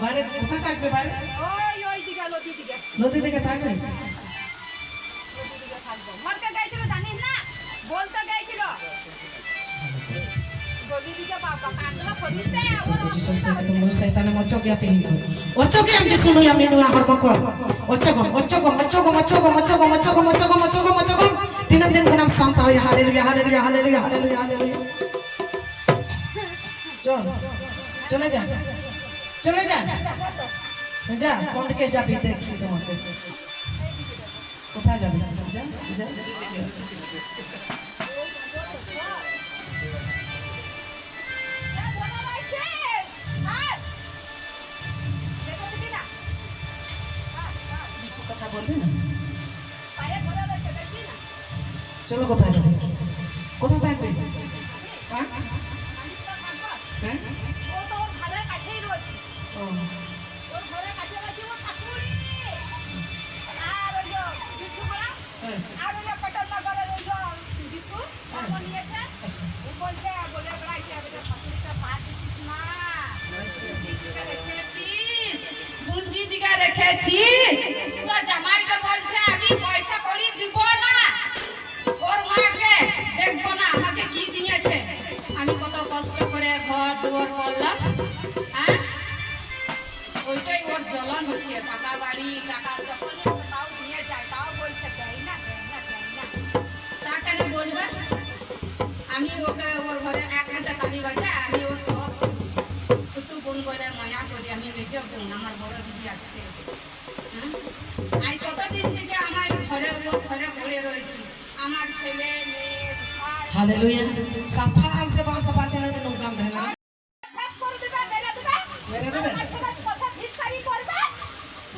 বাইরে কোথায় থাকবে? বাইরে ওই দিকে নদী দিকে থাকবে। মার্কা গাইছিল জানিস না, বলতে গাইছিল গলি দিকে বাবা কান্দলা ফরিতে ওর Jesus said to Moses, "Satan, I'm watching you thing. Watching you, I'm just going to make you a harbor. Watching. Tina din ko ng Santa, hallelujah, hallelujah, hallelujah, hallelujah, hallelujah. John, চলে যা, চলে যা, যা, কোন দিকে যাবি দেখছি তোমাকে। কোথায় যাবি? যা, যা। কথা বলবি না? চলো কোথায় যাবে? কোথায় থাকবে? হ্যাঁ হ্যাঁ বুদ্ধি দিকে রেখেছিস তো জামাইটা বলছে আমি পয়সা করি দিব না, ওর মাকে দেখবো না, আমাকে কি দিয়েছে, আমি কত কষ্ট করে ঘর দুয়ার করলাম, হ্যাঁ ওইটাই ওর জ্বলন হচ্ছে। টাকা বাড়ি টাকা যখন তাও দিয়ে যায়, তাও বলছে দেয় না দেয় না দেয় না। তা কেন বলবে? আমি ওকে ওর ঘরে এক হাতে তালি বাজে, আমি ওর সব ছোট বোন বলে মায়া করি, আমি বেঁচেও দেবো না, আমার বড় দিদি আছে। আজ কতদিন থেকে আমার ঘরে পড়ে রয়েছি, আমার ছেলে মেয়ে। Hallelujah. Sapa am se bam sapa tina din ugam dhana. मेरे देबे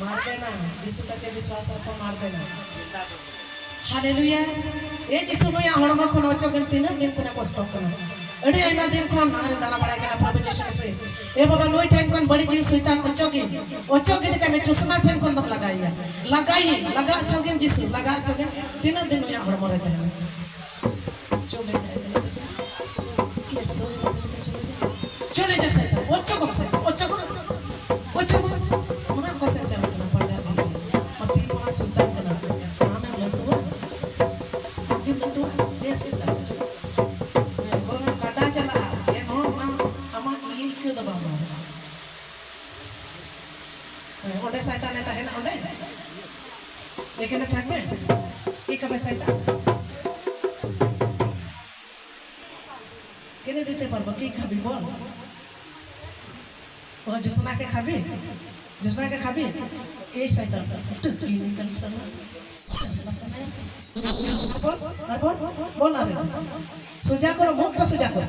मारबे ना, यीशु काছে विश्वास रखो, मारबे ना। हालेलुया। ए यीशु नो हड़मा कोन अचगन तिना दिन कोन कष्ट कोन एडी आइमा दिन कोन अरे दाना बड़ा केना प्रभु यीशु से ए बाबा नोई ठेन कोन बड़ी जीव शैतान अचगिन के में चुसना ठेन कोन दम लगा अचगिन यीशु लगा अचगिन तिना दिन नो हड़मा रहते हैं। चले चले जा शैतान अचगन mana kosen jalan kena pada ini mati orang sultan kena nama ledua mati ledua dia sultan orang kada jala dia non ama ini ke dabang onde shaitan eta hena onde ekhane thakbe ki kabe shaitan kene dite parbo ki khabi bol o josna ke khabi जोसना के खाबी ए शैतान तो की निकल सना बोल अरे सुजा करो मुक्ता सुजा करो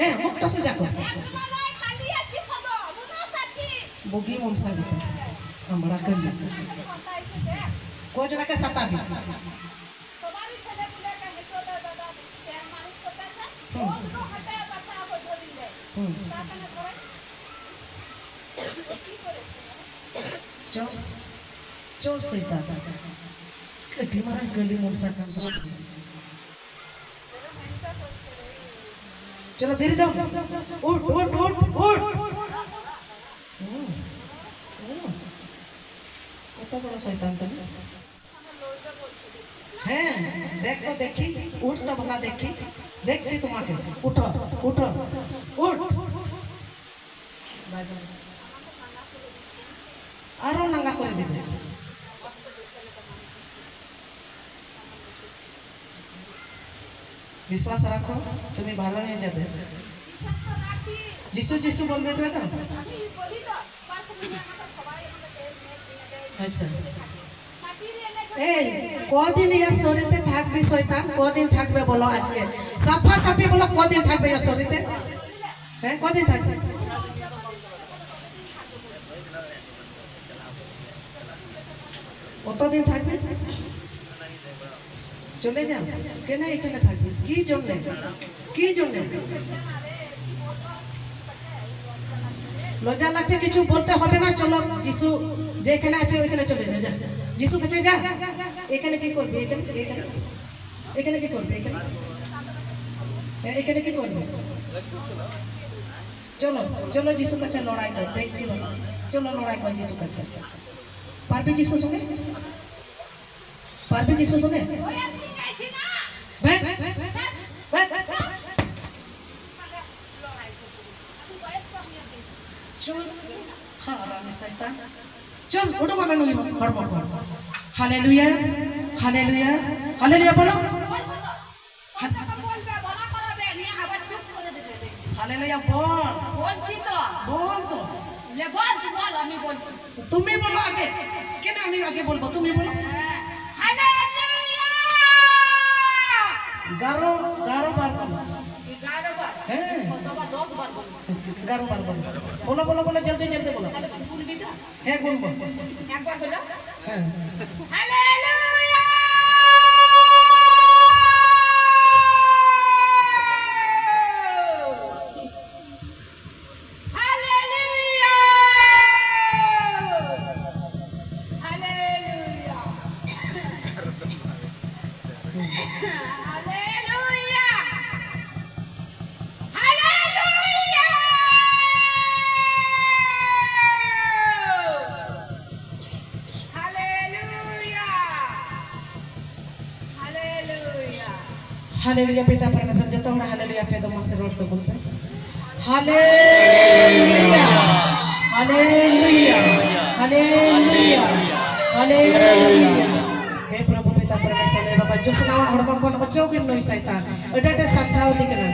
हैं मुक्ता सुजा करो बोगी मुमसा बिता हमरा कर ले को जना के सताबी सवारी छले बुले के हेतो दादा तेर मालिक होता है वो तो हटे बच्चा को धोली ले का कने करे चल शैतान कटी मारा गली मुंसा का चलो फिर जाओ उठ कत बड़ा शैतान तुम हैं देख तो देखी उठ तो भला देखी देख सी तुम्हारे उठो उठ आरो नांगा करे दिबे विश्वास रखो तुम्हें भालो হয়ে যাবে যিশু যিশু বলবে তো আমি বলি তো পাঁচ মিনিট আমাকে সবাই আমাকে আচ্ছা এই কদিন ইয়ার শরীরে থাকবে শয়তান কদিন থাকবে বলো আজকে সাফা সাফি বলো কদিন থাকবে ইয়ার শরীরে হ্যাঁ কদিন থাকবে কতদিন থাকবে চলে যান কেন এখানে থাকবে কি জন্য লজ্জা লাগছে কিছু বলতে হবে না চলো যিশু যেখানে আছে ওইখানে চলে যা যিশু কাছে যা এখানে কি করবে এখানে কি করবে এখানে কি করবে চলো চলো যিশুর কাছে লড়াই কর, দেখছি বাবা, চলো লড়াই কর যিশুর কাছে। পারবি যিশুর সঙ্গে? পারবি যিশুর সঙ্গে? ওই আসি গাইছি না ব্যাট, ব্যাট, লড়াই করবো আমি বয়স কম হবে চল, হারামি শয়তান। চল ওটা বাবা নই হড়ম কর। হালেলুয়া, হালেলুয়া, হালেলুয়া বলো। কথা বলবে বলা করাবে নিয়ে আবার চুপ করে দেবে হালেলুয়া বল, বলছি তো বল তো। লে বল তুই বল আমি বলছি তুমি বলো আগে, কেন আমি আগে বলবো? তুমি বলো। হালেলুয়া গারো গারো বার বলো। 11 বার হ্যাঁ কতবার 10 বার বল গারো বার বলো। বলো বলো বলো, জলদি জলদি বলো। তাহলে তুই গুনবি তো হ্যাঁ গুনবো। একবার হলো হ্যাঁ hallelujah hallelujah hallelujah hallelujah hallelujah hallelujah hallelujah hallelujah पिता परमेश्वर जो तोहरा हालेलुया पे दम से रोड तो बोलते हालेलुया हालेलुया हालेलुया हालेलुया हे प्रभु पिता परमेश्वर ने बाबा जो सुनावा हड़मा कोन बच्चो के नई शैतान अडटे संथाव दिखना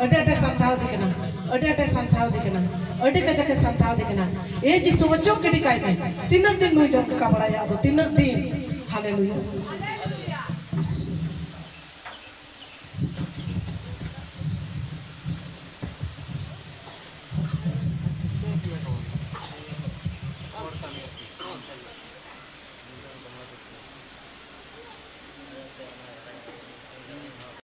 अडटे संथाव दिखना अडटे संथाव दिखना अडटे का जके संथाव दिखना ए जिसु बच्चो के दिखाई में तीन दिन नई दो का बड़ा याद 3 दिन हालेलुया